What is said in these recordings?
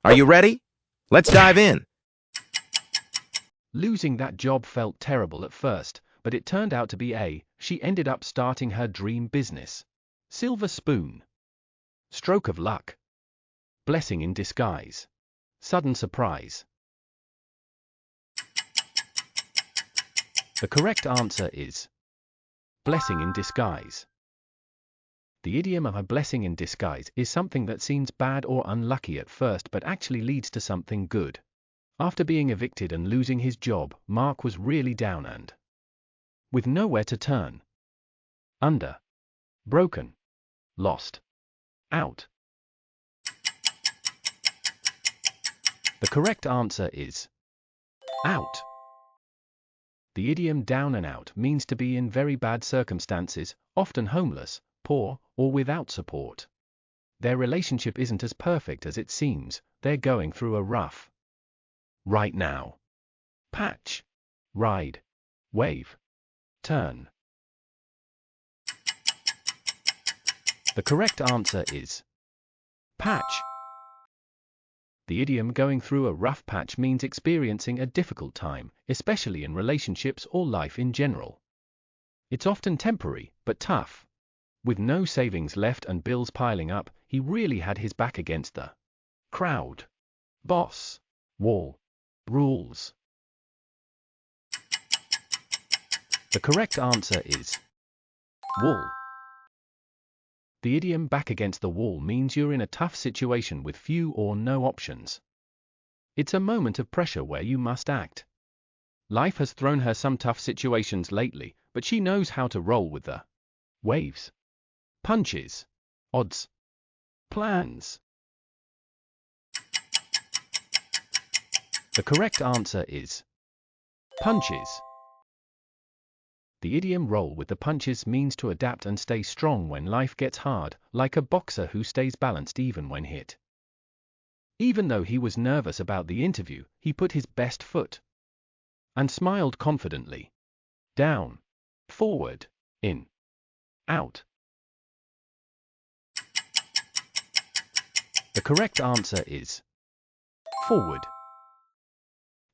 Are you ready? Let's dive in. Losing that job felt terrible at first, but it turned out to be she ended up starting her dream business. Silver spoon. Stroke of luck. Blessing in disguise. Sudden surprise. The correct answer is blessing in disguise. The idiom of a blessing in disguise is something that seems bad or unlucky at first but actually leads to something good. After being evicted and losing his job, Mark was really down and with nowhere to turn. Under. Broken. Lost. Out. The correct answer is out. The idiom down and out means to be in very bad circumstances, often homeless, poor, or without support. Their relationship isn't as perfect as it seems, they're going through a rough right now patch. Ride. Wave. Turn. The correct answer is patch. The idiom going through a rough patch means experiencing a difficult time, especially in relationships or life in general. It's often temporary, but tough. With no savings left and bills piling up, he really had his back against the crowd, boss, wall, rules. The correct answer is wall. The idiom back against the wall means you're in a tough situation with few or no options. It's a moment of pressure where you must act. Life has thrown her some tough situations lately, but she knows how to roll with the waves, punches, odds, plans. The correct answer is punches. The idiom roll with the punches means to adapt and stay strong when life gets hard, like a boxer who stays balanced even when hit. Even though he was nervous about the interview, he put his best foot and smiled confidently. Down, forward, in, out. The correct answer is forward.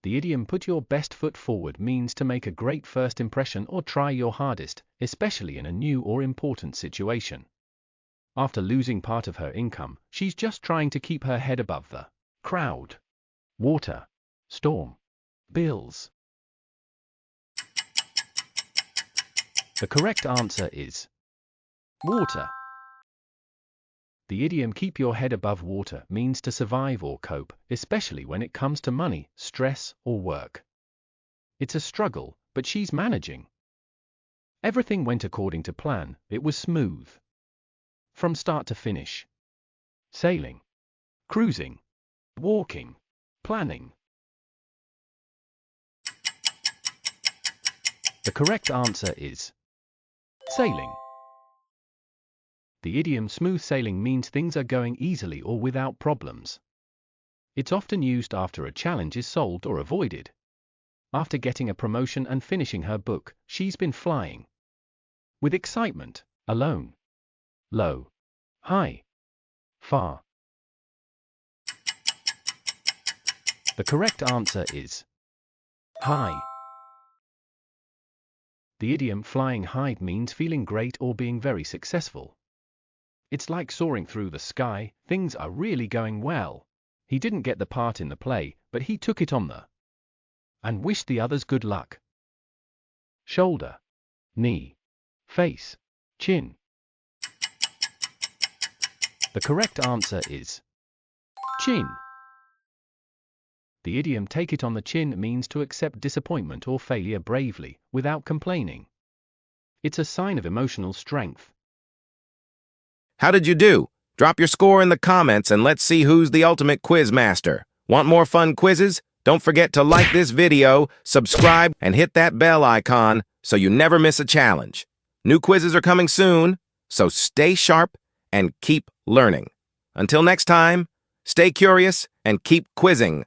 The idiom put your best foot forward means to make a great first impression or try your hardest, especially in a new or important situation. After losing part of her income, she's just trying to keep her head above the crowd, water, storm, bills. The correct answer is water. The idiom keep your head above water means to survive or cope, especially when it comes to money, stress, or work. It's a struggle, but she's managing. Everything went according to plan, it was smooth. From start to finish. Sailing. Cruising. Walking. Planning. The correct answer is sailing. The idiom smooth sailing means things are going easily or without problems. It's often used after a challenge is solved or avoided. After getting a promotion and finishing her book, she's been flying. With excitement, alone, low, high, far. The correct answer is high. The idiom flying high means feeling great or being very successful. It's like soaring through the sky, things are really going well. He didn't get the part in the play, but he took it on and wished the others good luck. Shoulder, knee, face, chin. The correct answer is chin. The idiom take it on the chin means to accept disappointment or failure bravely, without complaining. It's a sign of emotional strength. How did you do? Drop your score in the comments and let's see who's the ultimate quiz master. Want more fun quizzes? Don't forget to like this video, subscribe, and hit that bell icon so you never miss a challenge. New quizzes are coming soon, so stay sharp and keep learning. Until next time, stay curious and keep quizzing.